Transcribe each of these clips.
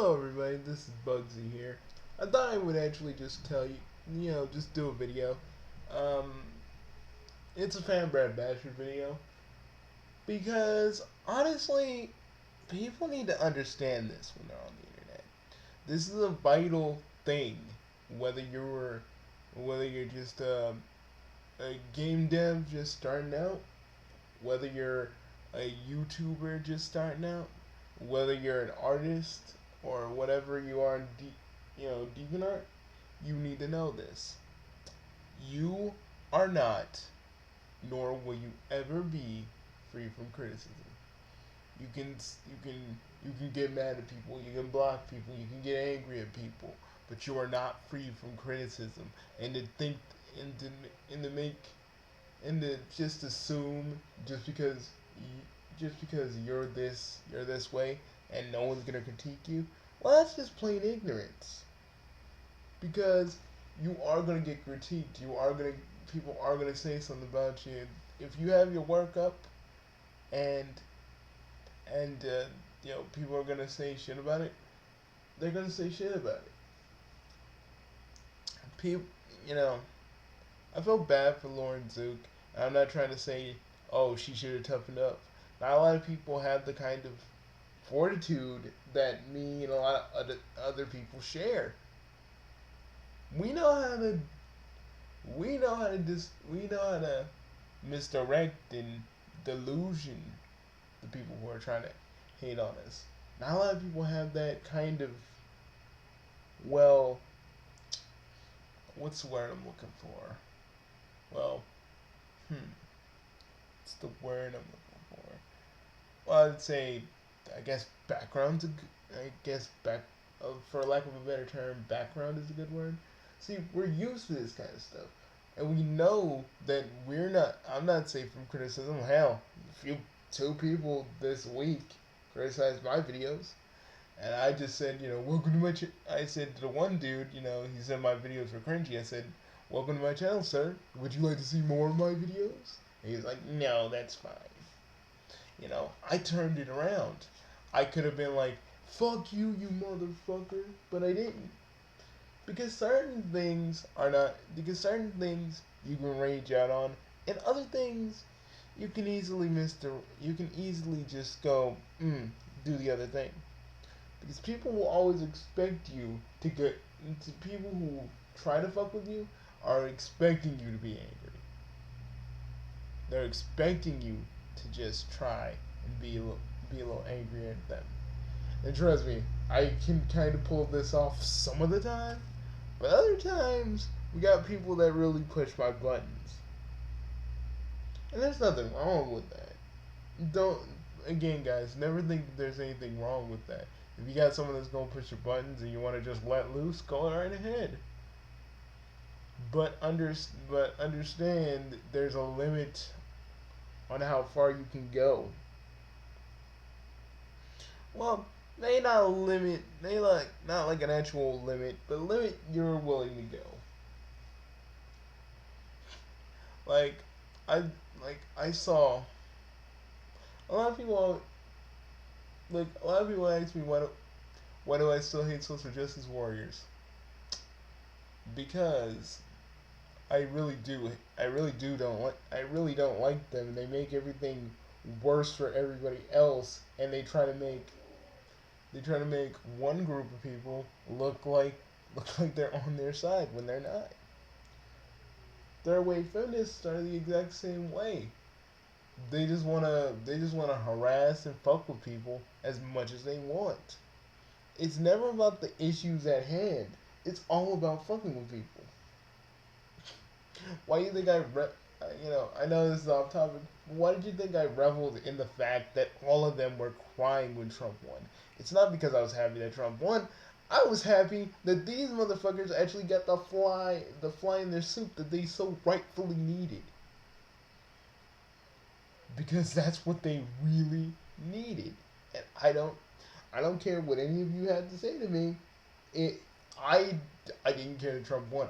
Hello everybody, this is Bugsy here. I thought I would actually just tell you, just do a video. Um, it's a fan Brad Basher video because honestly, people need to understand this when they're on the internet. This is a vital thing, whether you're just a game dev just starting out, whether you're a YouTuber just starting out, whether you're an artist or whatever you are in DeviantArt, you need to know this. You are not, nor will you ever be, free from criticism. You can you can you can get mad at people, you can block people, you can get angry at people, but you are not free from criticism. And to think and to make and to just assume just because you're this way and no one's gonna critique you, well, that's just plain ignorance. Because you are gonna get critiqued. People are gonna say something about you. If you have your work up and people are gonna say shit about it, they're gonna say shit about it. People, you know, I feel bad for Lauren Zook. I'm not trying to say, oh, she should have toughened up. Not a lot of people have the kind of fortitude that me and a lot of other people share. We know how to we know how to misdirect and delusion the people who are trying to hate on us. Not a lot of people have that kind of, well, what's the word I'm looking for? Well, what's the word I'm looking for? Well, I'd say, I guess background's I guess for lack of a better term, background is a good word. See, we're used to this kind of stuff, and we know that we're not. I'm not safe from criticism. Hell, two people this week criticized my videos, and I just said, welcome to my. I said to the one dude, he said my videos were cringy. I said, welcome to my channel, sir. Would you like to see more of my videos? And he was like, no, that's fine. I turned it around. I could have been like, fuck you, you motherfucker, but I didn't. Because certain things are not, because certain things you can rage out on, and other things you can you can easily just go, do the other thing. Because people will always expect you people who try to fuck with you are expecting you to be angry. They're expecting you to just try and be a little angry at them. And trust me, I can kind of pull this off some of the time, but other times we got people that really push my buttons, and there's nothing wrong with that. Don't Again, guys, never think that there's anything wrong with that. If you got someone that's gonna push your buttons and you want to just let loose, go right ahead. But understand there's a limit on how far you can go. Well, they not a limit. They not like an actual limit, but limit you're willing to go. Like I I saw a lot of people ask me why do I still hate social justice warriors? Because I really do. I really don't like them. They make everything worse for everybody else, and they try to make one group of people look like they're on their side when they're not. Third wave feminists are the exact same way. They just wanna harass and fuck with people as much as they want. It's never about the issues at hand. It's all about fucking with people. Why do you think I know this is off topic. Why did you think I reveled in the fact that all of them were crying when Trump won? It's not because I was happy that Trump won. I was happy that these motherfuckers actually got the fly in their soup that they so rightfully needed. Because that's what they really needed. And I don't care what any of you had to say to me. It I I didn't care that Trump won.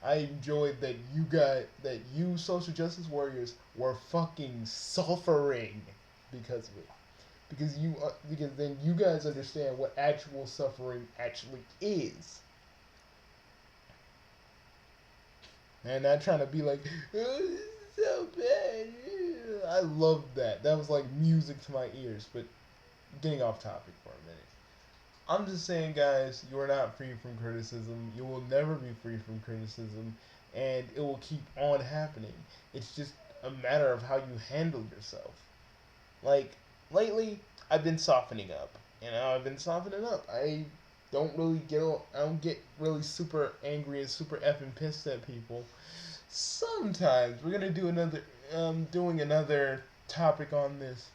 I enjoyed that you social justice warriors were fucking suffering because of it. because then you guys understand what actual suffering actually is. And not trying to be like, oh, this is so bad. I love that. That was like music to my ears. But getting off topic for a minute. I'm just saying, guys, you are not free from criticism. You will never be free from criticism, and it will keep on happening. It's just a matter of how you handle yourself. Like lately, I've been softening up. I've been softening up. I don't get really super angry and super effing pissed at people. Sometimes we're gonna do another doing another topic on this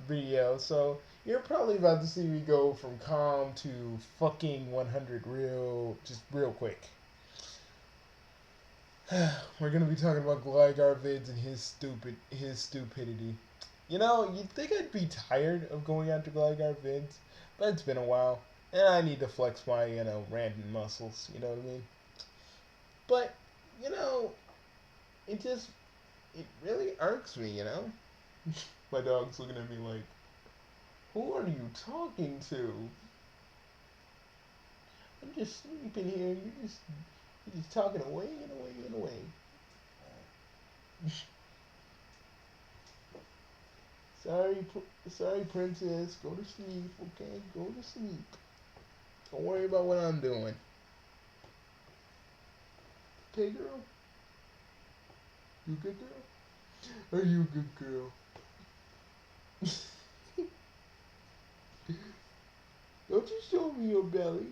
video, so you're probably about to see me go from calm to fucking 100 real quick. We're gonna be talking about Gligar vids and his stupidity. You'd think I'd be tired of going after Gligar vids, but it's been a while, and I need to flex my random muscles. You know what I mean? But you know, it just it really irks me. My dog's looking at me like, who are you talking to? I'm just sleeping here. You're just talking away and away and away. Sorry, sorry, princess. Go to sleep, okay? Go to sleep. Don't worry about what I'm doing. Okay, girl? You good girl? Are you a good girl? Don't you show me your belly.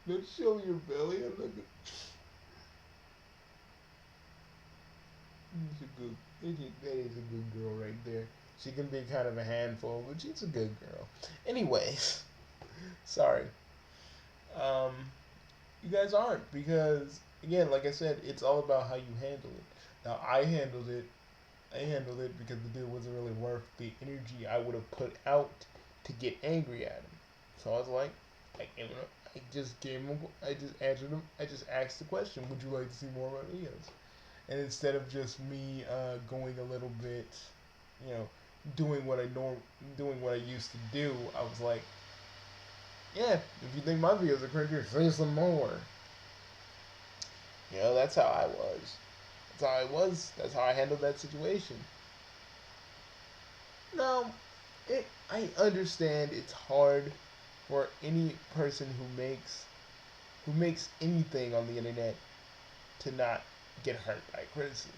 Don't show me your belly. I'm not good. That is a good girl right there. She can be kind of a handful, but she's a good girl. Anyways, sorry. Um, you guys aren't because again, like I said, it's all about how you handle it. Now I handled it because the dude wasn't really worth the energy I would have put out to get angry at him. So I was like, I gave him, I just gave him, I just answered him, I just asked the question, would you like to see more of my videos? And instead of just me going a little bit, you know, doing what I used to do, I was like, yeah, if you think my videos are cringy, say some more. That's how I was. That's how I was. That's how I handled that situation. Now, I understand it's hard for any person who makes anything on the internet to not get hurt by criticism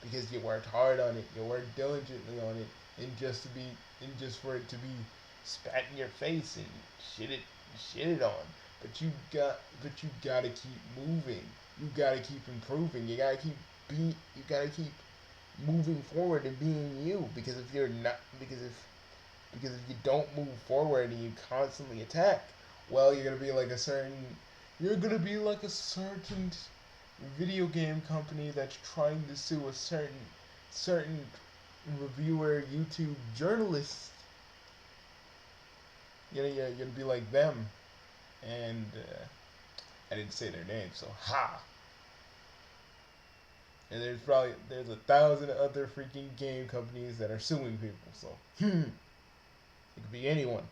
because you worked hard on it, you worked diligently on it, and just for it to be spat in your face and shitted on. But you gotta keep moving. You gotta keep improving. You gotta keep moving forward and being you. Because if you're not, because if you don't move forward and you constantly attack, well, you're gonna be like a certain video game company that's trying to sue a certain reviewer, YouTube journalist. You're gonna be like them, and I didn't say their name, so ha. And there's 1,000 other freaking game companies that are suing people, so it could be anyone.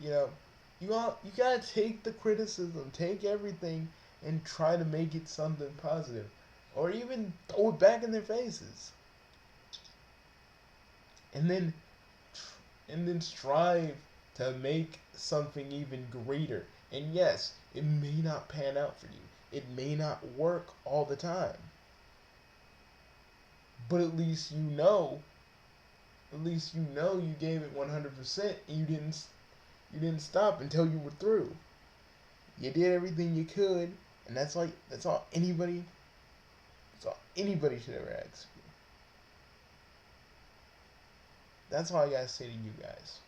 You know, you gotta take the criticism, take everything, and try to make it something positive, or even throw it back in their faces, and then strive to make something even greater. And yes, it may not pan out for you. It may not work all the time, but at least you know you gave it 100% and you didn't stop until you were through. You did everything you could, and that's all anybody should ever ask you. That's all I gotta say to you guys.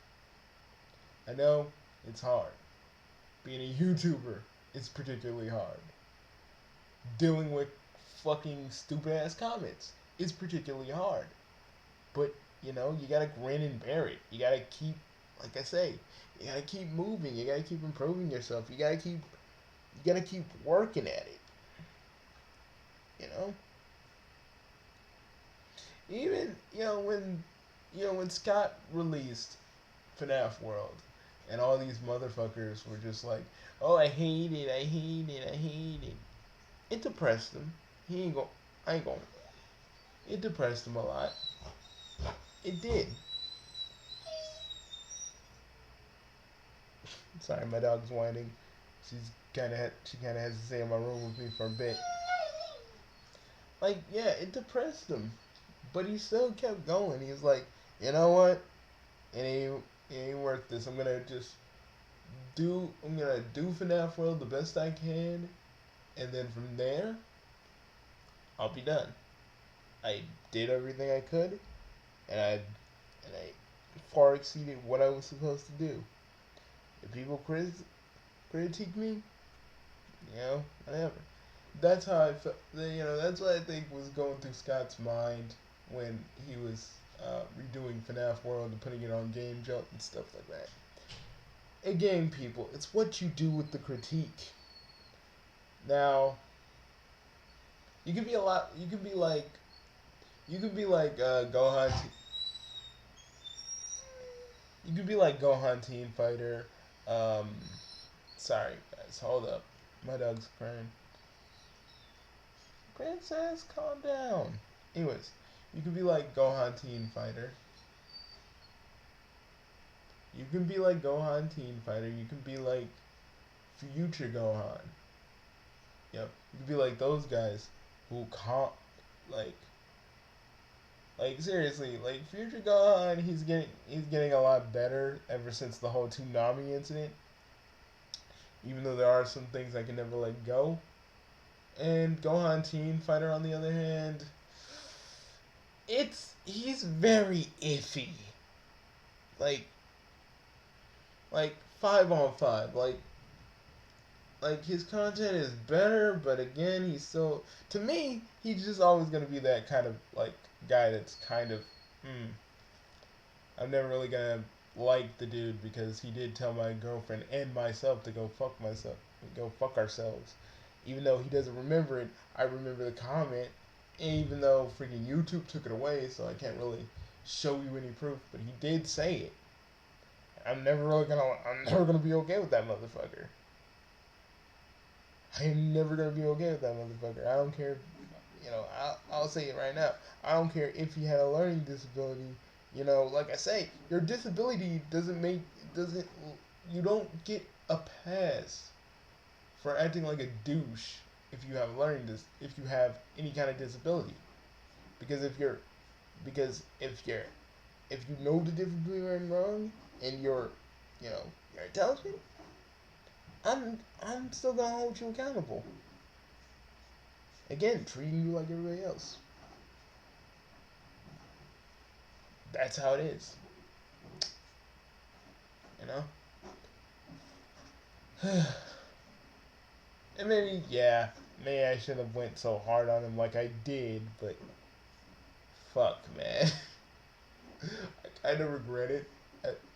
I know it's hard. Being a YouTuber is particularly hard. Dealing with fucking stupid ass comments is particularly hard. But you gotta grin and bear it. You gotta keep, like I say, you gotta keep moving. You gotta keep improving yourself. You gotta keep working at it. You know. even when Scott released FNAF World, and all these motherfuckers were just like, "Oh, I hate it, I hate it, I hate it." It depressed him. He ain't go. I ain't going. It depressed him a lot. It did. Sorry, my dog's whining. She kind of has to stay in my room with me for a bit. Like, yeah, it depressed him, but he still kept going. He was like, you know what? It ain't worth this. I'm gonna do FNAF World the best I can, and then from there, I'll be done. I did everything I could, and I far exceeded what I was supposed to do. If people critique me, whatever. That's how I felt. That's what I think was going through Scott's mind when he was redoing FNAF World and putting it on Game Jump and stuff like that. Again, people, it's what you do with the critique. Now, you could be a lot. You could be like Gohan. You could be like Gohan Teen Fighter. Um, Sorry, guys. Hold up. My dog's crying. Princess, calm down. Anyways, you could be like Gohan Teen Fighter. You can be like Gohan Teen Fighter. You can be like Future Gohan. Yep. You can be like those guys who can't, like, seriously, like Future Gohan. He's getting a lot better ever since the whole Toonami incident. Even though there are some things I can never let go. And Gohan Teen Fighter, on the other hand, he's very iffy. Like, 5 on 5. Like his content is better, but again, he's still, to me, he's just always gonna be that kind of like guy that's kind of, I'm never really gonna like the dude because he did tell my girlfriend and myself to go fuck ourselves. Even though he doesn't remember it, I remember the comment. And even though freaking YouTube took it away, so I can't really show you any proof, but he did say it. I'm never gonna be okay with that motherfucker. I'm never gonna be okay with that motherfucker. I don't care. I'll say it right now. I don't care if he had a learning disability. Like I say, your disability doesn't. You don't get a pass for acting like a douche if you have any kind of disability. Because if you know the difference between right and wrong, and you're intelligent, I'm still gonna hold you accountable. Again, treating you like everybody else. That's how it is. You know? And maybe I should have went so hard on him like I did, but fuck, man. I kind of regret it.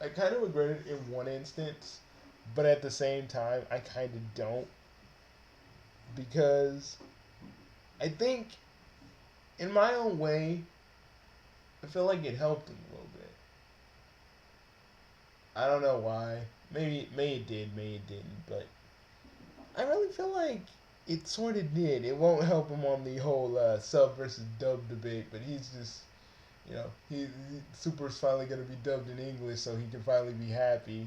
I kind of regret it in one instance, but at the same time, I kind of don't. Because I think, in my own way, I feel like it helped him a little bit. I don't know why. Maybe it did, maybe it didn't, but I really feel like it sort of did. It won't help him on the whole sub versus dub debate, but he's just, Super's finally gonna be dubbed in English, so he can finally be happy.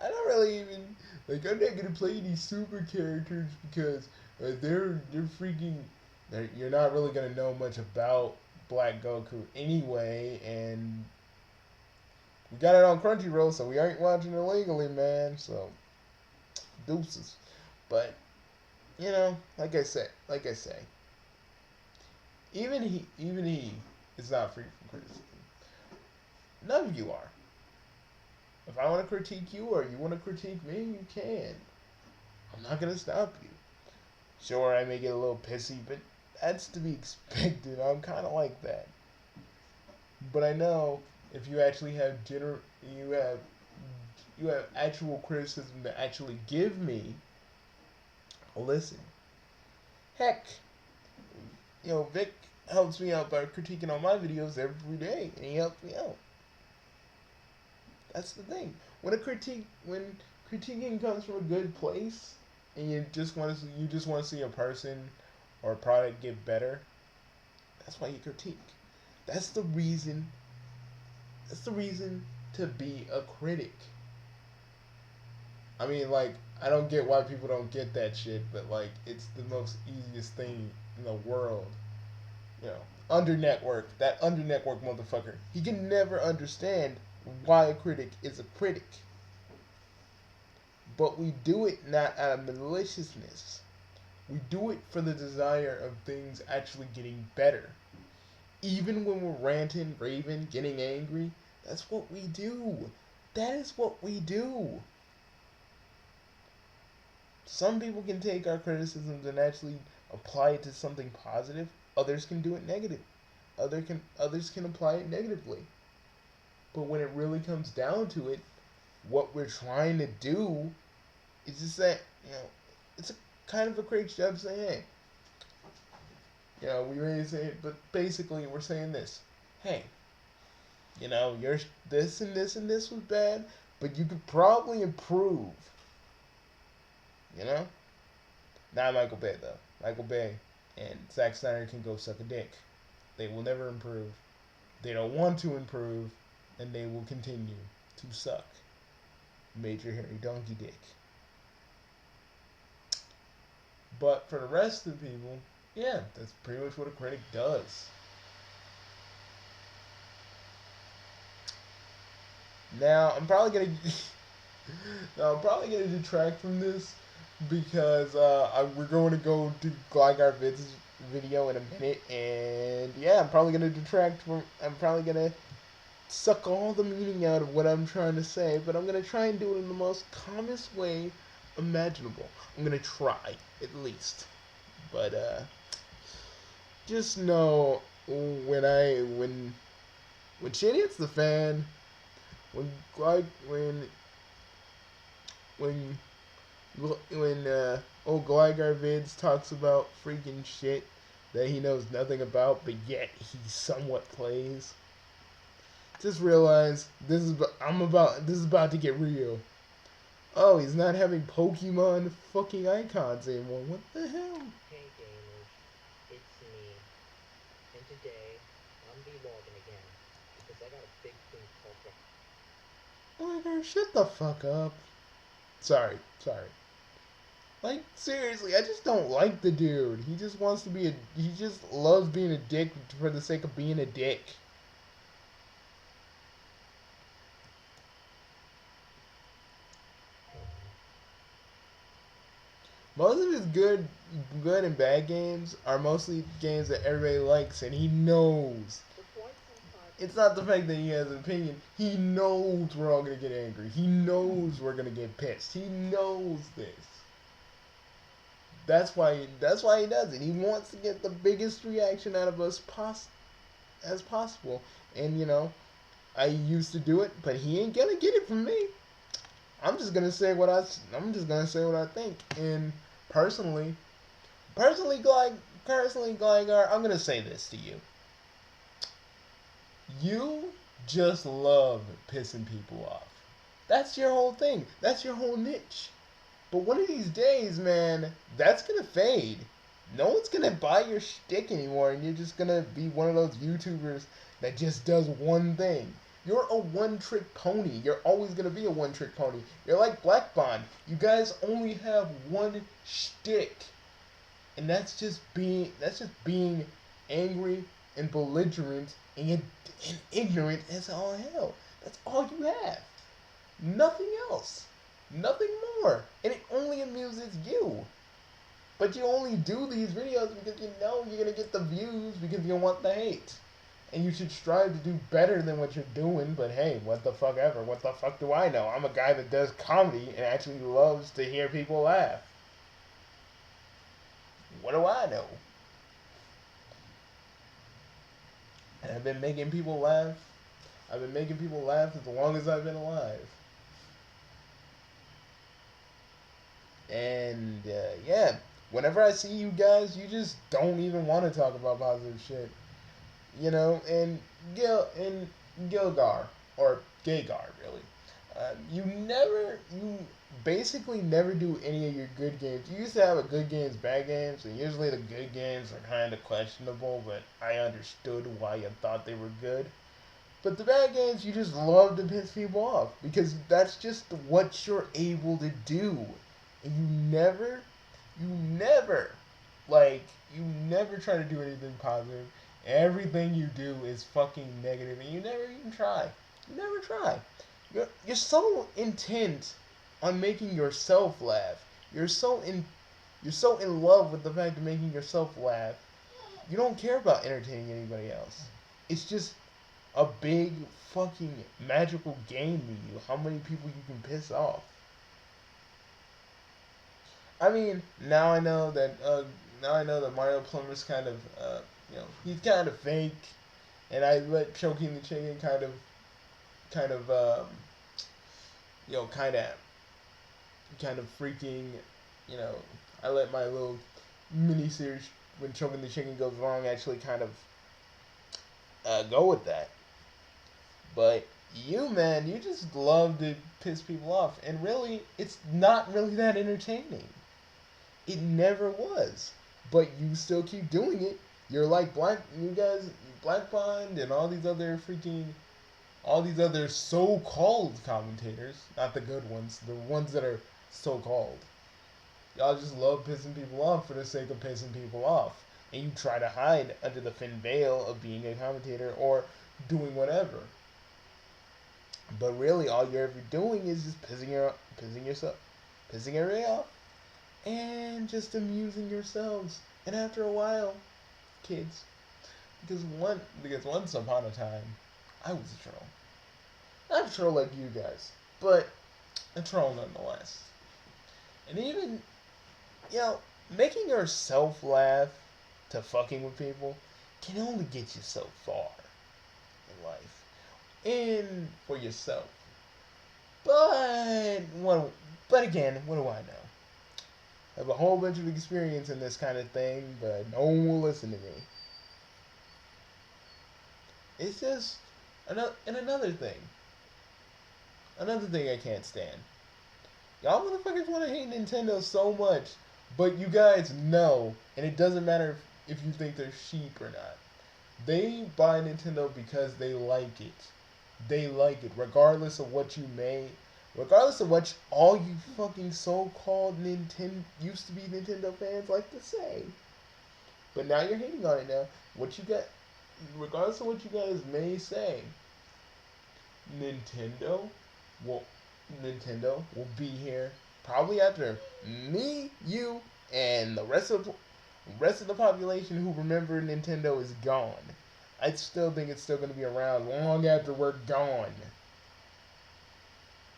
I don't really even like. I'm not gonna play any Super characters because they're freaking. You're not really gonna know much about Black Goku anyway, and we got it on Crunchyroll, so we ain't watching it illegally, man. So deuces. But like I say, even he is not free from criticism. None of you are. If I want to critique you or you want to critique me, you can. I'm not gonna stop you. Sure, I may get a little pissy, but that's to be expected. I'm kind of like that. But I know if you actually you have actual criticism to actually give me, I'll listen. Heck, Vic helps me out by critiquing on my videos every day, and he helps me out. That's the thing. When critiquing comes from a good place, and you just want to see a person or a product get better, that's why you critique. That's the reason. That's the reason to be a critic. I mean, like, I don't get why people don't get that shit, but like, it's the most easiest thing in the world. You know, under network motherfucker. He can never understand why a critic is a critic. But we do it not out of maliciousness. We do it for the desire of things actually getting better. Even when we're ranting, raving, getting angry, that's what we do. That is what we do. Some people can take our criticisms and actually apply it to something positive. Others can do it negative. Others can apply it negatively. But when it really comes down to it, what we're trying to do is just that, it's a kind of a crazy job saying, hey, we really say it, but basically we're saying this. Hey, your this and this and this was bad, but you could probably improve. You know? Not Michael Bay though. Michael Bay and Zack Snyder can go suck a dick. They will never improve. They don't want to improve, and they will continue to suck. Major hairy donkey dick. But for the rest of the people, yeah, that's pretty much what a critic does. Now I'm probably gonna detract from this because we're going to go to Gligar Vid's video in a minute, and yeah, I'm probably gonna detract from. I'm probably gonna suck all the meaning out of what I'm trying to say, but I'm gonna try and do it in the most calmest way imaginable. I'm gonna try at least, but just know when shit hits the fan, when like when old Gligar Vids talks about freaking shit that he knows nothing about, but yet he somewhat plays. Just realize this is about to get real. Oh, he's not having Pokemon fucking icons anymore. What the hell? Hey gamers, it's me, and today I'm vlogging again because I got a big thing called the. Oh my god, shut the fuck up. Sorry. Like, seriously, I just don't like the dude. He just wants to be he just loves being a dick for the sake of being a dick. Most of his good and bad games are mostly games that everybody likes, and he knows. It's not the fact that he has an opinion. He knows we're all gonna get angry. He knows we're gonna get pissed. He knows this. That's why he does it. He wants to get the biggest reaction out of us as possible. And I used to do it, but he ain't gonna get it from me. I'm just gonna say what I think. And personally, Gligar, I'm gonna say this to you. You just love pissing people off. That's your whole thing. That's your whole niche. But one of these days, man, that's gonna fade. No one's gonna buy your shtick anymore, and you're just gonna be one of those YouTubers that just does one thing. You're a one-trick pony. You're always gonna be a one-trick pony. You're like Black Bond. You guys only have one shtick, and that's just being angry and belligerent and ignorant as all hell. That's all you have. Nothing else. Nothing more. And it only amuses you. But you only do these videos because you know you're going to get the views because you want the hate. And you should strive to do better than what you're doing, but hey, what the fuck ever. What the fuck do I know? I'm a guy that does comedy and actually loves to hear people laugh. What do I know? And I've been making people laugh. I've been making people laugh as long as I've been alive. And yeah, whenever I see you guys, you just don't even want to talk about positive shit. and Gilgar or Gagar really. You basically never do any of your good games. You used to have a good games, bad games, and usually the good games are kind of questionable, but I understood why you thought they were good. But the bad games, you just love to piss people off because that's just what you're able to do. And you never, like, you never try to do anything positive. Everything you do is fucking negative, and you never even try. You never try. You're so intent on making yourself laugh. You're so in love with the fact of making yourself laugh. You don't care about entertaining anybody else. It's just a big fucking magical game to you. How many people you can piss off? I mean, now I know that Mario Plumber's kind of he's kind of fake, and I let Choking the Chicken kind of you know kind of freaking you know I let my little mini series when Choking the Chicken goes wrong actually kind of go with that. But you, man, you just love to piss people off. And really, it's not really that entertaining. It never was. But you still keep doing it. You're like you guys, Black Bond and all these other so-called commentators, not the good ones, the ones that are so-called. Y'all just love pissing people off for the sake of pissing people off. And you try to hide under the thin veil of being a commentator or doing whatever. But really, all you're ever doing is just pissing everybody off, and just amusing yourselves. And after a while, kids, because once upon a time, I was a troll. Not a troll like you guys, but a troll nonetheless. And even making yourself laugh to fucking with people can only get you so far in life, and for yourself. But but again, what do I know? I have a whole bunch of experience in this kind of thing, but no one will listen to me. It's just another thing I can't stand. Y'all motherfuckers want to hate Nintendo so much, but you guys know, and it doesn't matter if you think they're sheep or not. They buy Nintendo because they like it. They like it, regardless of what you may, regardless of what all you fucking so-called Nintendo used to be Nintendo fans like to say. But now you're hating on it now. What you got, regardless of what you guys may say, Nintendo will Nintendo will be here probably after me, you, and the rest of the population who remember Nintendo is gone. I still think it's still going to be around long after we're gone.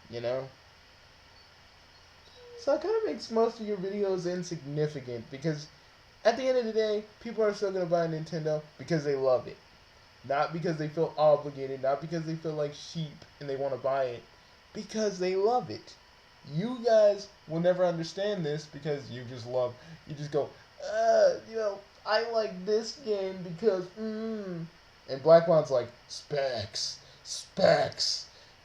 You know? So it kind of makes most of your videos insignificant because at the end of the day, people are still going to buy a Nintendo because they love it. Not because they feel obligated, not because they feel like sheep and they want to buy it, because they love it. You guys will never understand this because you just go, I like this game because, And Black One's like, specs.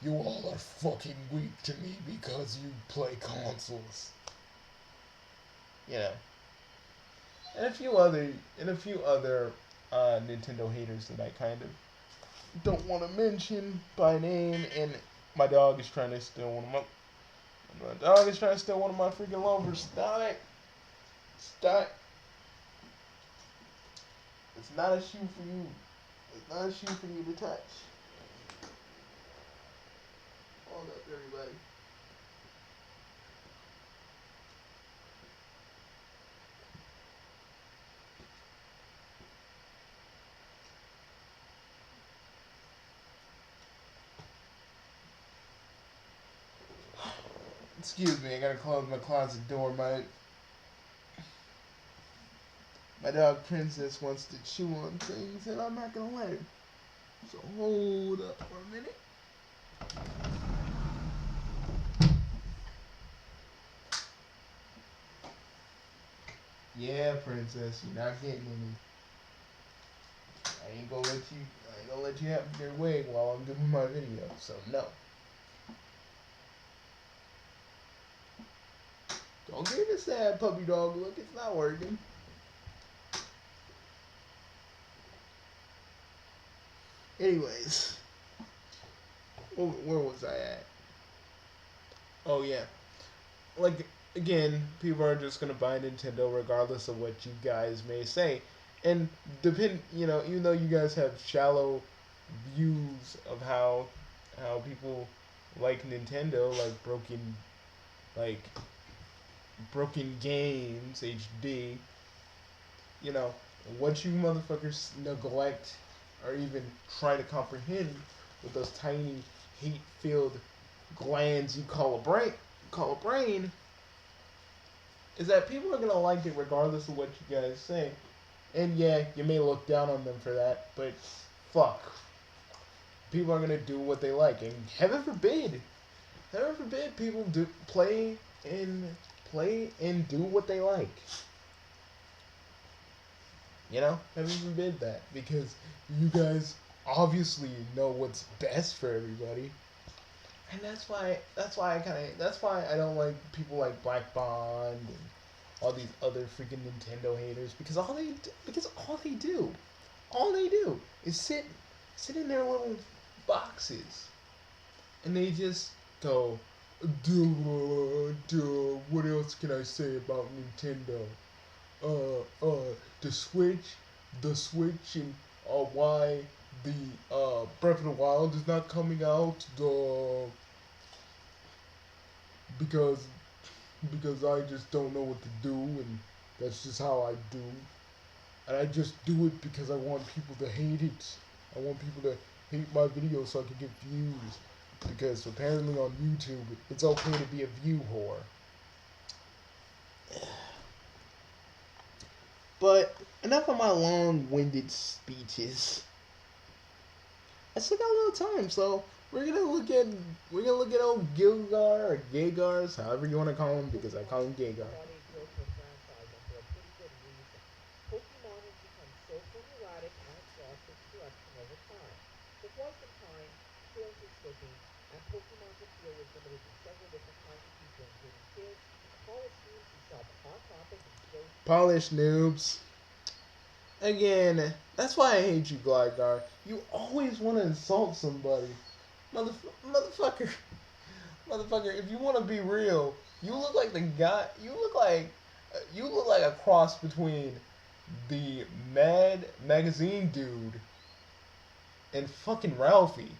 You all are fucking weak to me because you play consoles. You know, and a few other Nintendo haters that I kind of don't want to mention by name. And my dog is trying to steal one of my freaking loafers. Stop it! Stop it! It's not a shoe for you. It's not a shoe for you to touch. Hold up, everybody. Excuse me, I gotta close my closet door. My dog Princess wants to chew on things, and I'm not gonna let her. So hold up for a minute. Yeah, Princess, you're not getting any. I ain't gonna let you have your way while I'm doing my video. So no. Don't give a sad puppy dog look. It's not working. Anyways, where was I at? Oh yeah, like again, people are just gonna buy Nintendo regardless of what you guys may say, and even though you guys have shallow views of how people like Nintendo, like broken games HD, you know, what you motherfuckers neglect or even try to comprehend with those tiny hate-filled glands you call a brain is that people are gonna like it regardless of what you guys say. And yeah, you may look down on them for that, but fuck. People are gonna do what they like, and heaven forbid, people do and play and do what they like. Heaven forbid that, because you guys obviously know what's best for everybody, and that's why I don't like people like Black Bond and all these other freaking Nintendo haters, because all they do is sit in their little boxes, and they just go, duh, what else can I say about Nintendo? The Switch, and why the Breath of the Wild is not coming out, because I just don't know what to do, and that's just how I do, and I just do it because I want people to hate it. I want people to hate my videos so I can get views, because apparently on YouTube it's okay to be a view whore. But enough of my long-winded speeches. I still got a little time, so we're gonna look at old Gilgar or Gagars, however you want to call him, because I call him Gagar. Got a growth of franchise and for a pretty good reason. Pokemon has become so formulatic and has lost its direction over time. For quite some time, appearance was slipping, and Pokemon's appeal was limited to several different kinds of people, including kids, college students who shop at Hot Topic, and shows. Polish noobs. Again, that's why I hate you, Gligar. You always want to insult somebody. Mother, motherfucker. Motherfucker, if you want to be real, you look like the guy. You look like a cross between the Mad Magazine dude and fucking Ralphie.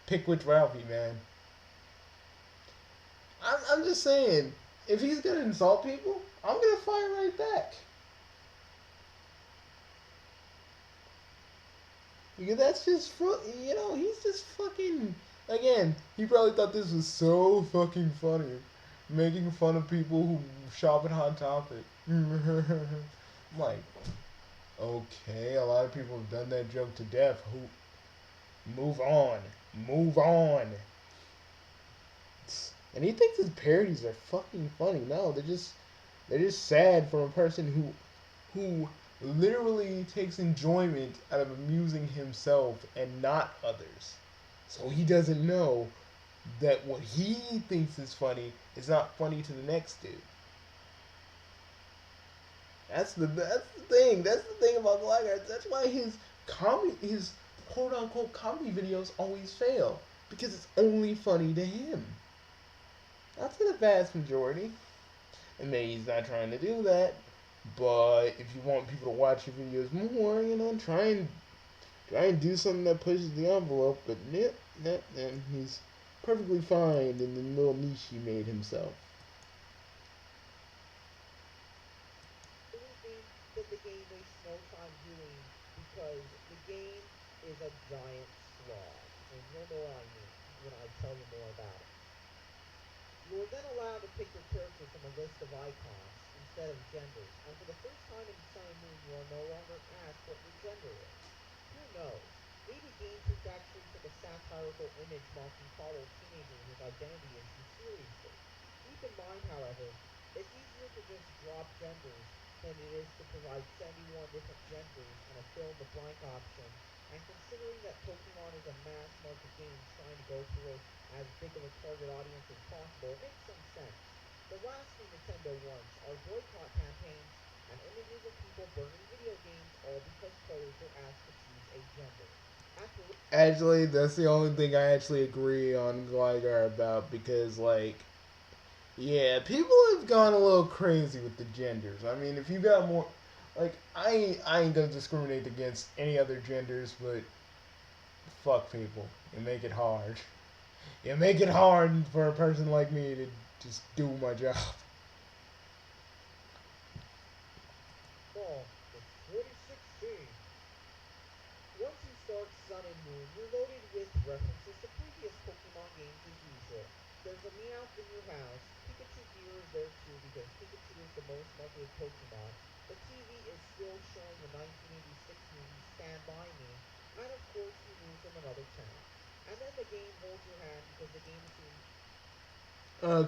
Pick which Ralphie, man. I'm just saying, if he's gonna insult people, I'm gonna fire right back. Because that's just, he's just fucking. Again, he probably thought this was so fucking funny. Making fun of people who shop at Hot Topic. I'm like, okay, a lot of people have done that joke to death. Move on. Move on. And he thinks his parodies are fucking funny. No, they're just sad from a person who literally takes enjoyment out of amusing himself and not others. So he doesn't know that what he thinks is funny is not funny to the next dude. That's the thing. That's the thing about Blackguards. That's why his quote unquote comedy videos always fail. Because it's only funny to him. Not to the vast majority. And maybe he's not trying to do that. But if you want people to watch your videos more, try and do something that pushes the envelope. But he's perfectly fine in the little niche he made himself. Anything that the game wastes no time doing because the game is a giant slog. And you'll know what I mean when I tell you more about it. You are then allowed to pick your character from a list of icons instead of genders, and for the first time in Sun and Moon, you are no longer asked what your gender is. Who knows? Maybe GameFreak actually took a satirical image mocking college teenagers with identity issues seriously. Keep in mind, however, it's easier to just drop genders than it is to provide 71 different genders and a fill in the blank option. And considering that Pokemon is a mass market game trying to go for as big of a target audience as possible, it makes some sense. The last thing Nintendo wants are boycott campaigns and images of people burning video games all because players were asked to choose a gender. After Actually, that's the only thing I actually agree on Gligar about because, like, yeah, people have gone a little crazy with the genders. I mean, if you got more, like, I ain't gonna discriminate against any other genders, but fuck people. You make it hard. You make it hard for a person like me to just do my job. fall of 2016, once you start Sun and Moon, you're loaded with references to previous Pokemon games as usual. There's a Meowth in your house. Pikachu Gear is there too because Pikachu is the most marketed Pokemon. The TV is still showing the 1986 movie Stand By Me, and of course you move from another town. And then the game holds your hand because the game assumes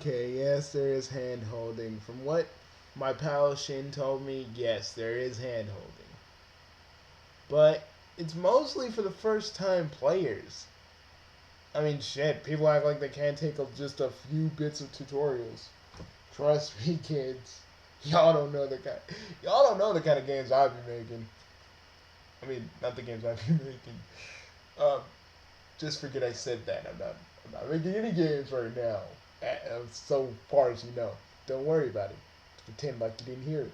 Okay, yes, there is hand holding. From what my pal Shin told me, yes, there is hand holding. But it's mostly for the first time players. I mean, shit, people act like they can't take just a few bits of tutorials. Trust me, kids. Y'all don't know the kind. Y'all don't know the kind of games I be making. I mean, not the games I be making. Um, just forget I said that. I'm not making any games right now. So far as you know, don't worry about it. Pretend like you didn't hear it.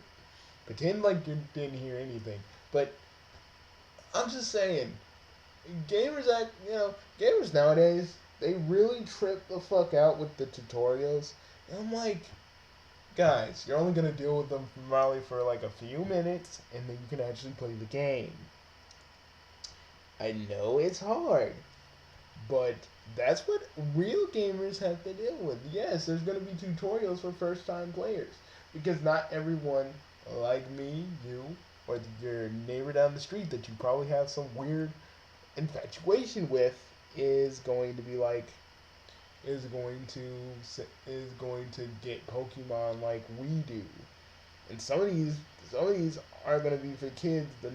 Pretend like you didn't hear anything. But I'm just saying, gamers nowadays, they really trip the fuck out with the tutorials. And I'm like, guys, you're only gonna deal with them probably for like a few minutes, and then you can actually play the game. I know it's hard, but that's what real gamers have to deal with. Yes, there's gonna be tutorials for first time players because not everyone, like me, you, or your neighbor down the street that you probably have some weird infatuation with is going to be like is going to is going to get Pokemon like we do. And some of these are going to be for kids, the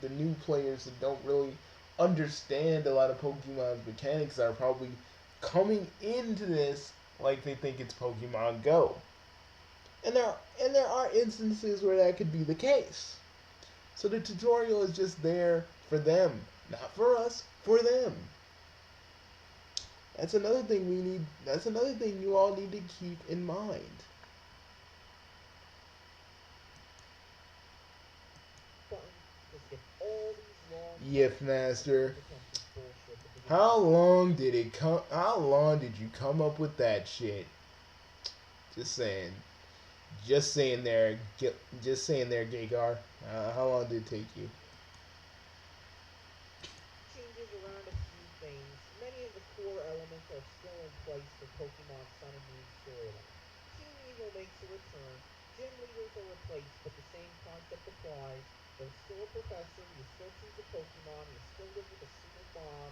new players that don't really understand a lot of Pokemon's mechanics are probably coming into this like they think it's Pokemon Go. And there are instances where that could be the case. So the tutorial is just there for them, not for us, for them. That's another thing you all need to keep in mind. button to skip all these long Yif cutscenes and Master. pretentious bullshit at the beginning of How the game. long did it come how long did you come up with that shit? Just saying. Just saying there, Gagar. How long did it take you? Changes around a few things. Many of the core elements are still in place for Pokemon Sun and Moon storyline. Team Eagle makes a return. Gym leaders are replaced, but the same concept applies. There's still a professor, you still choose a Pokemon, you still live with a super mom,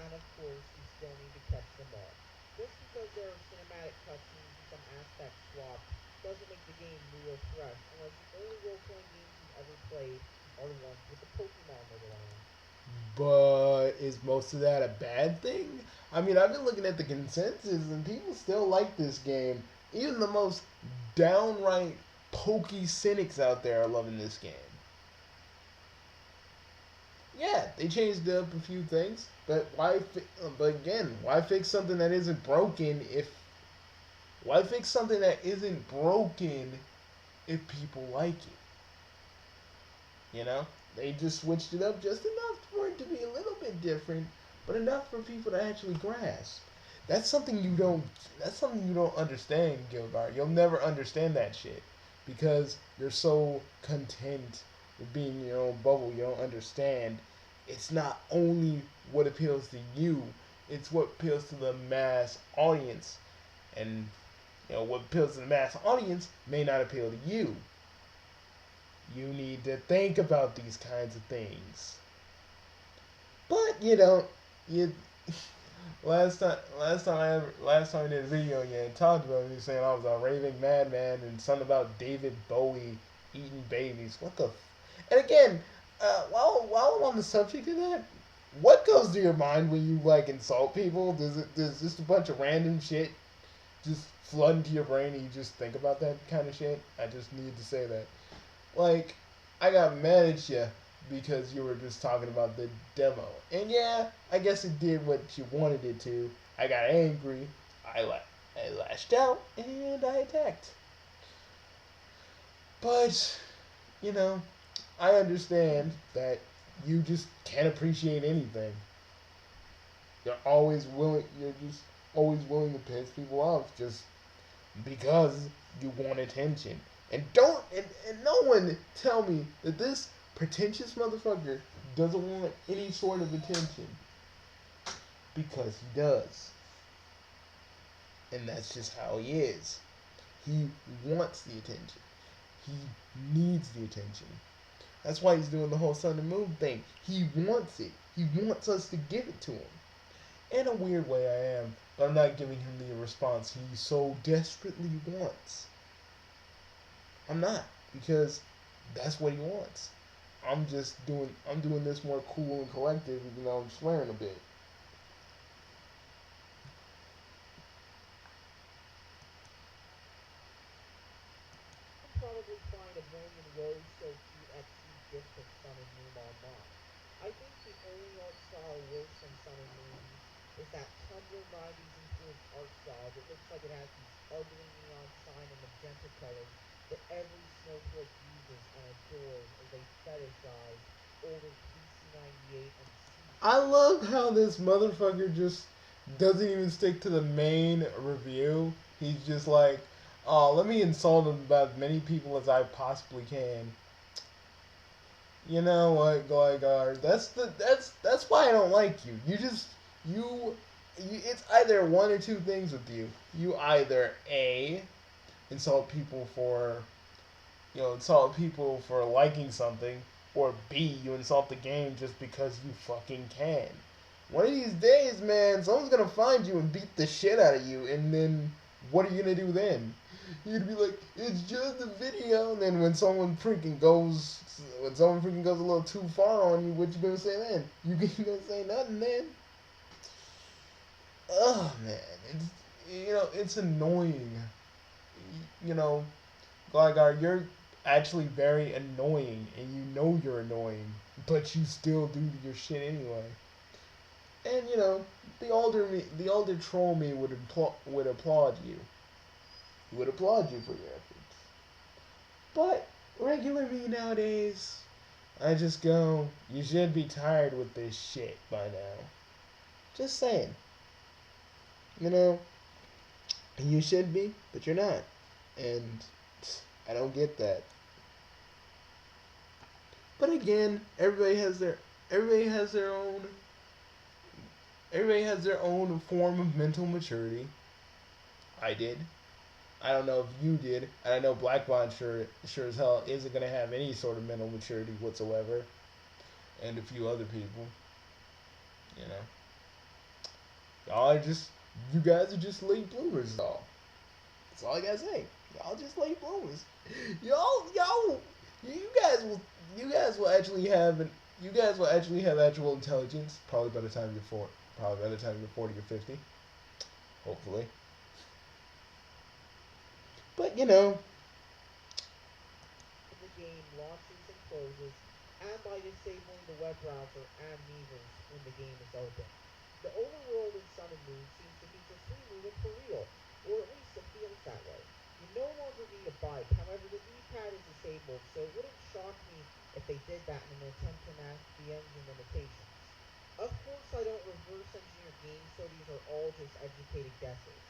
and of course, you still need to catch them all. Just because there are cinematic cutscenes and some aspects swapped doesn't make the game new or fresh, unless the only role-playing games you've ever played are the ones with the Pokemon logo on them. But is most of that a bad thing? I mean, I've been looking at the consensus and people still like this game. Even the most downright pokey cynics out there are loving this game. Yeah, they changed up a few things, but but again, why fix something that isn't broken if why fix something that isn't broken if people like it? You know, they just switched it up just enough for it to be a little bit different, but enough for people to actually grasp. That's something you don't. That's something you don't understand, Gilbert. You'll never understand that shit because you're so content with being in your own bubble. You don't understand. It's not only what appeals to you; it's what appeals to the mass audience, and what appeals to the mass audience may not appeal to you. You need to think about these kinds of things. But you don't. You last time I did a video, yeah, talked about me saying I was a raving madman and something about David Bowie eating babies. What the? And again, while I'm on the subject of that, what goes through your mind when you like insult people? Does just a bunch of random shit just flood into your brain and you just think about that kind of shit? I just need to say that. Like, I got mad at you because you were just talking about the demo. And yeah, I guess it did what you wanted it to. I got angry. I lashed out and I attacked. But, you know, I understand that you just can't appreciate anything. You're just always willing to piss people off just because you want attention. And no one tell me that this pretentious motherfucker doesn't want any sort of attention because he does. And that's just how he is. He wants the attention. He needs the attention. That's why he's doing the whole sun and moon thing. He wants it. He wants us to give it to him. In a weird way, I am, but I'm not giving him the response he so desperately wants. I'm not, because that's what he wants. I'm doing this more cool and collective, even though I'm swearing a bit. You can probably find a million rose so cute XD gifs of Sun and Moon online. I think the only art style worse than Sun and Moon is that Tumblr 90s influenced art style that looks like it has these ugly neon cyan and magenta colors that every snowflake uses and adores as they fetishize older PC98 and I CG. love how this motherfucker just doesn't even stick to the main review. He's just like, oh, let me insult about as many people as I possibly can. You know what, Gligar? That's why I don't like you. You, it's either one or two things with you. You either A, insult people for insult people for liking something, or B, you insult the game just because you fucking can. One of these days, man, someone's gonna find you and beat the shit out of you, and then what are you gonna do then? You're gonna be like, it's just a video, and then when someone freaking goes a little too far on you, what you gonna say then? You gonna say nothing then? Oh man, it's annoying. You know, Gligar, you're actually very annoying, and you know you're annoying, but you still do your shit anyway. And the older troll me would applaud you. He would applaud you for your efforts. But regular me nowadays, I just go, you should be tired with this shit by now. Just saying, you know, you should be, but you're not, and I don't get that. But again, everybody has their own everybody has their own form of mental maturity. I did. I don't know if you did. And I know Black Bond sure as hell isn't gonna have any sort of mental maturity whatsoever. And a few other people, you know. Y'all are just you guys are just late bloomers, all. That's all I gotta say. Y'all just late bloomers. Y'all you guys will actually have actual intelligence probably by the time you're 40 or 50, hopefully. But In the game launches and closes, and by disabling the web browser and Miiverse when the game is open. The overworld in Sun and Moon seems to feature free movement for real, or at least it feels that way. You no longer need a bike, however the D-pad is disabled, so it wouldn't shock me if they did that in an attempt to match the engine limitations. Of course I don't reverse engineer games, so these are all just educated guesses.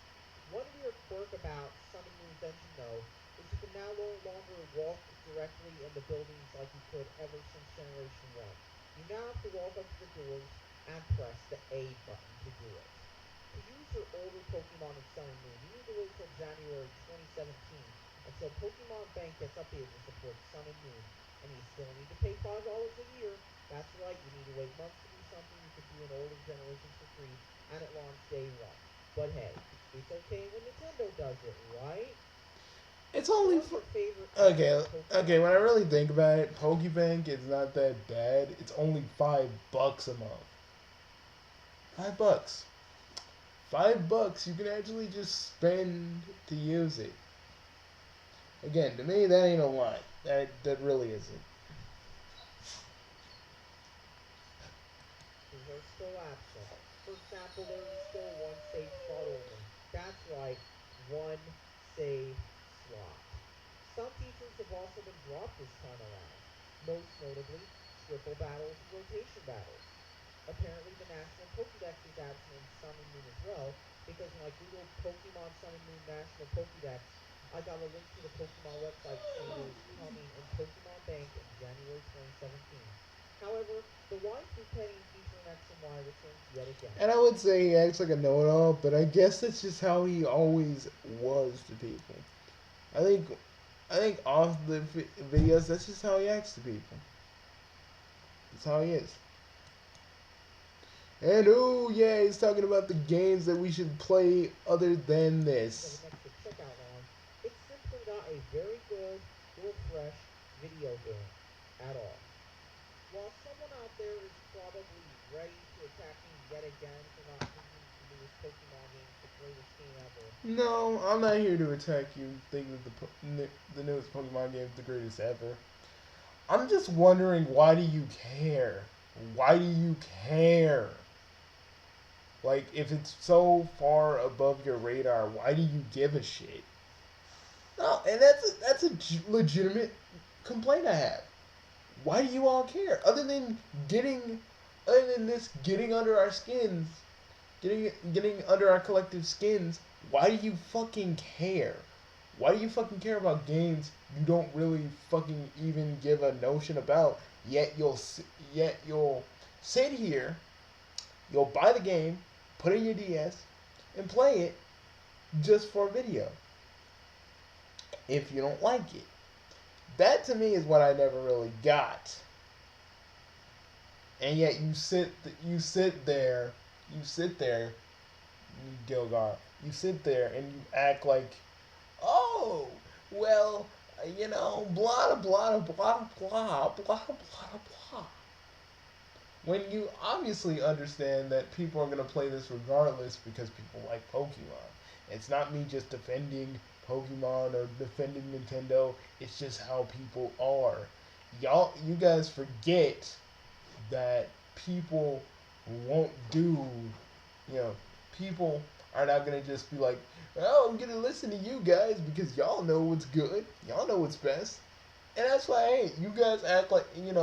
One weird quirk about Sun and Moon's engine, though, is you can now no longer walk directly in the buildings like you could ever since Generation 1. You now have to walk up to the doors and press the A button to do it. To use your older Pokemon in Sun and Moon, you need to wait till January 2017 until Pokemon Bank gets updated to support Sun and Moon, and you still need to pay $5 a year. That's right, you need to wait months to do something you could do in older generations for free, and it launched day one. But hey, it's okay when Nintendo does it, right? It's So only what is for your favorite okay. national Okay, Pokemon when I game? really think about it, Pokebank is not that bad. It's only $5 a month. $5. $5 you can actually just spend to use it. Again, to me that ain't a lot. That really isn't. These are still absent. For example, there is still one save slot only. That's right, one save slot. Some features have also been dropped this time around, most notably triple battles and rotation battles. Apparently, the National Pokédex is absent in Sun and Moon as well, because when I googled Pokemon Sun and Moon National Pokédex, I got a link to the Pokemon website saying it was coming in Pokemon Bank in January 2017. However, the waifu petting feature in X and Y returns yet again. And I would say he acts like a know-it-all, but I guess that's just how he always was to people. I think, I think off the videos, that's just how he acts to people. That's how he is. And oh yeah, he's talking about the games that we should play other than For the this. next checkout line, it's simply not a very good or fresh video game at all. While someone out there is probably ready to attack me yet again for not thinking the newest Pokemon game is the greatest game ever, No, I'm not here to attack you. Think that the newest Pokemon game is the greatest ever. I'm just wondering, why do you care? Why do you care? Like, if it's so far above your radar, why do you give a shit? No, and that's a legitimate complaint I have. Why do you all care? Getting, other than this, getting under our skins, getting under our collective skins. Why do you fucking care? Why do you fucking care about games you don't really fucking even give a notion about? Yet you'll sit here, you'll buy the game, put it in your DS, and play it just for video. If you don't like it, that to me is what I never really got. And yet you sit there, Gilgar. You sit there and you act like, oh, well, blah blah blah blah blah blah blah blah. When you obviously understand that people are gonna play this regardless because people like Pokemon. It's not me just defending Pokemon or defending Nintendo. It's just how people are. You guys forget that people won't do, you know, people are not gonna just be like, oh, I'm gonna listen to you guys because y'all know what's good, y'all know what's best, and that's why I hate you guys. Act like you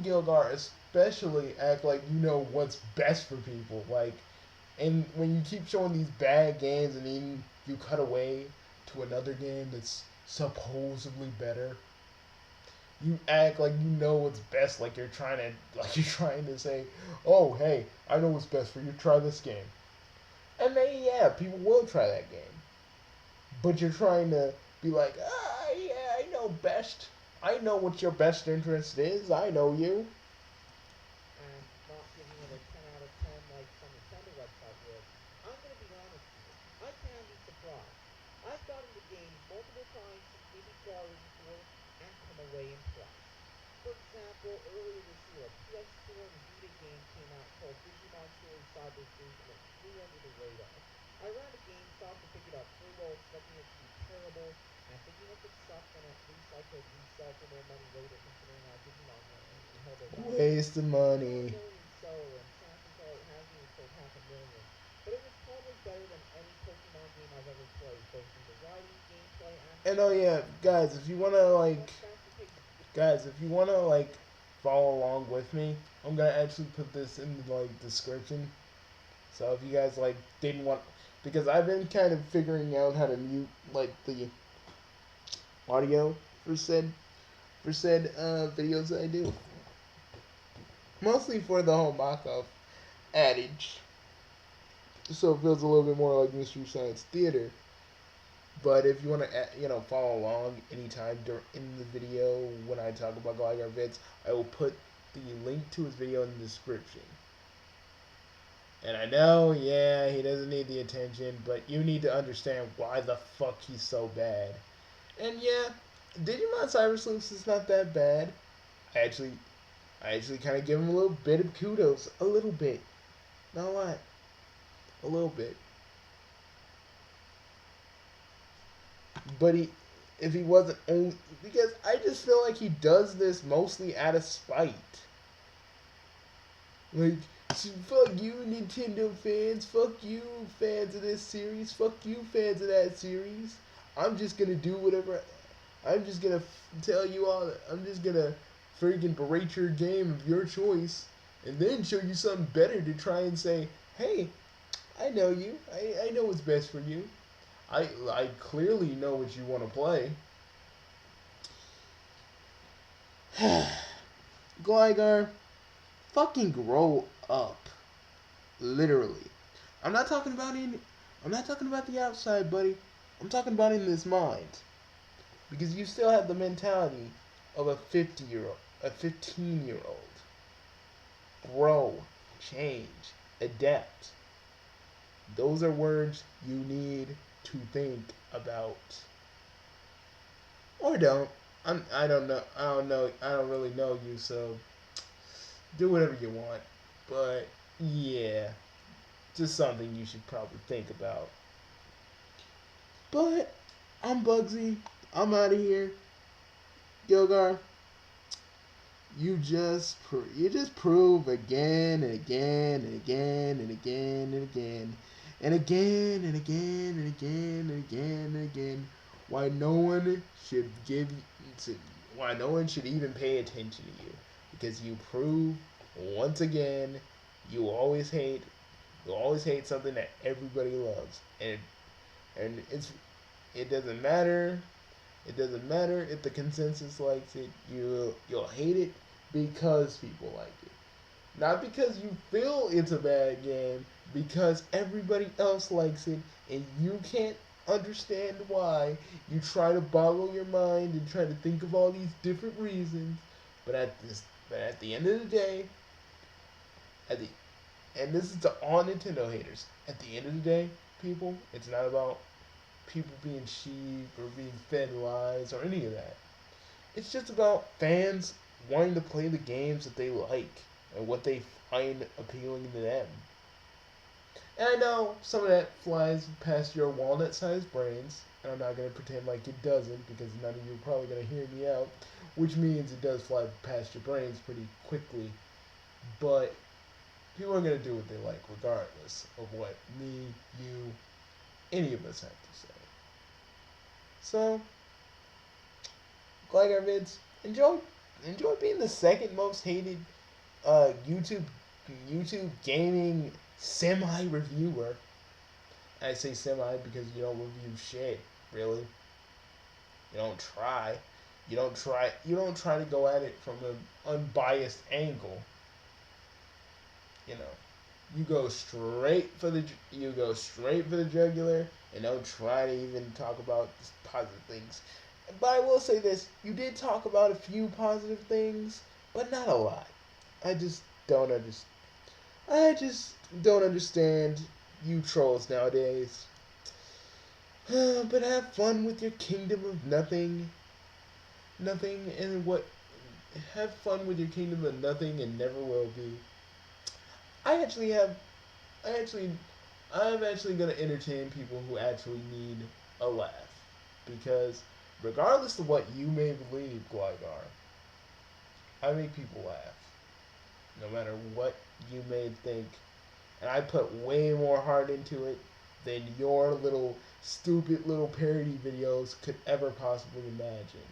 Gilgar especially act like you know what's best for people. Like, and when you keep showing these bad games and then you cut away to another game that's supposedly better, you act like you know what's best, like you're trying to say, oh hey, I know what's best for you, try this game. And then yeah, people will try that game. But you're trying to be like, yeah, I know best. I know what your best interest is. I know you. and not giving it a 10 out of 10 like some Nintendo website would, I'm going to be honest with you. I can be surprised. I've gotten the game multiple times since maybe Power 4 and come away impressed. For example, earlier this year, a PS4 and Vita game came out called Digimon Story Cyber Sleuth and it flew under the radar. I ran to GameStop to pick it up full well expecting it to be terrible, and thinking if it sucked then at least I could resell for more money later considering how Digimon held their value. Waste of It's a 1 money. million seller and chances are it hasn't even sold half a million. But it was probably better than any Pokemon game I've ever played, both in the writing, gameplay, And oh atmosphere, yeah, guys, if you wanna and like, much faster pace. guys, if you wanna like follow along with me, I'm gonna actually put this in the like description. So if you guys like didn't want, because I've been kind of figuring out how to mute like the audio for said videos that I do, mostly for the whole mock-up adage, so it feels a little bit more like Mystery Science Theater. But if you want to, follow along anytime in the video when I talk about Gligar Vids, I will put the link to his video in the description. And I know, yeah, he doesn't need the attention, but you need to understand why the fuck he's so bad. And yeah, Digimon Cyber Sleuths is not that bad. I actually, I actually kind of give him a little bit of kudos, a little bit, not a lot, a little bit. But if he wasn't only because I just feel like he does this mostly out of spite. Like, fuck you, Nintendo fans. Fuck you, fans of this series. Fuck you, fans of that series. I'm just gonna do whatever. I'm just gonna tell you all. I'm just gonna freaking berate your game of your choice, and then show you something better to try and say, hey, I know you. I know what's best for you. I clearly know what you want to play. Gligar, fucking grow up. Literally. I'm not talking about in I'm not talking about the outside, buddy. I'm talking about in this mind. Because you still have the mentality of a 50-year-old, a 15-year-old. Grow, change, adapt. Those are words you need to think about. Or don't. I don't know. I don't know. I don't really know you, so do whatever you want. But yeah, just something you should probably think about. But I'm Bugsy. I'm out of here. Gilgar, you just prove again and again and again and again and again and again and again and again and again and again why no one should give to, why no one should even pay attention to you because you prove once again you always hate you always hate something that everybody loves and it doesn't matter. It doesn't matter if the consensus likes it. You'll hate it because people like it. Not because you feel it's a bad game, because everybody else likes it and you can't understand why. You try to boggle your mind and try to think of all these different reasons, but at the end of the day, at the and this is to all Nintendo haters. At the end of the day, people, it's not about people being sheep or being fed lies or any of that. It's just about fans wanting to play the games that they like and what they find appealing to them. And I know some of that flies past your walnut sized brains, and I'm not going to pretend like it doesn't because none of you are probably going to hear me out, which means it does fly past your brains pretty quickly. But people are going to do what they like regardless of what me, you, any of us have to say. So, Gligar vids, enjoy being the second most hated uh, YouTube YouTube gaming semi reviewer. I say semi because you don't review shit, really. You don't try. You don't try to go at it from an unbiased angle. You know. You go straight for the jugular and don't try to even talk about positive things. But I will say this, you did talk about a few positive things, but not a lot. I just don't understand. I just don't understand you trolls nowadays. But have fun with your kingdom of nothing. Nothing and what have fun with your kingdom of nothing and never will be. I actually have I actually I'm actually gonna entertain people who actually need a laugh. Because regardless of what you may believe, Gligar, I make people laugh. No matter what you may think. And I put way more heart into it than your little stupid little parody videos could ever possibly imagine.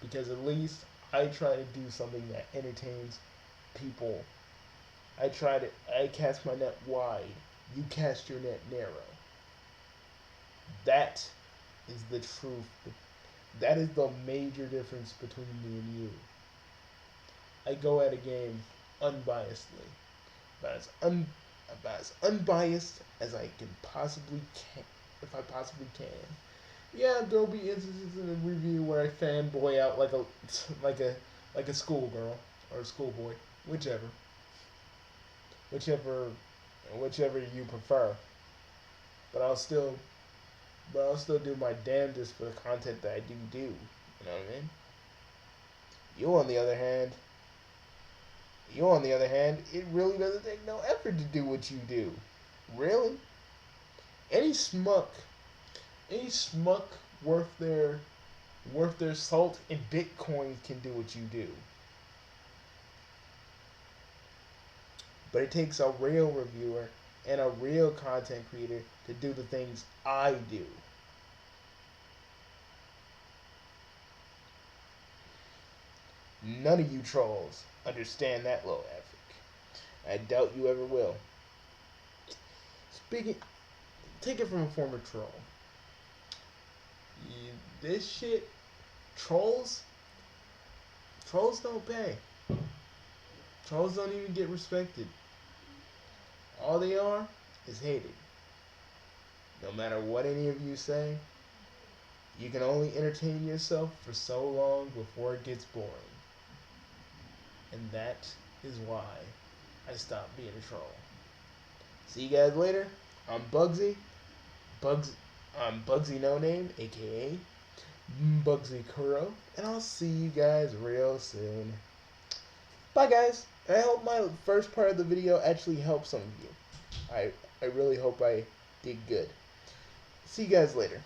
Because at least I try to do something that entertains people. I cast my net wide. You cast your net narrow. That is the truth. That is the major difference between me and you. I go at a game unbiasedly, about about as unbiased as I can possibly can, if I possibly can. Yeah, there'll be instances in a review where I fanboy out like a like a schoolgirl or a schoolboy, whichever, whichever, whichever you prefer. But I'll still but I'll still do my damnedest for the content that I do. You know what I mean? You on the other hand, it really doesn't take no effort to do what you do. Really? Any smuck, any smuck worth their salt in Bitcoin can do what you do. But it takes a real reviewer and a real content creator to do the things I do. None of you trolls understand that low ethic. I doubt you ever will. Speaking, take it from a former troll. This shit, trolls, trolls don't pay. Trolls don't even get respected. All they are is hated. No matter what any of you say, you can only entertain yourself for so long before it gets boring. And that is why I stopped being a troll. See you guys later. I'm Bugsy. I'm Bugsy No Name, aka Bugsy Kuro, and I'll see you guys real soon. Bye guys. I hope my first part of the video actually helped some of you. I really hope I did good. See you guys later.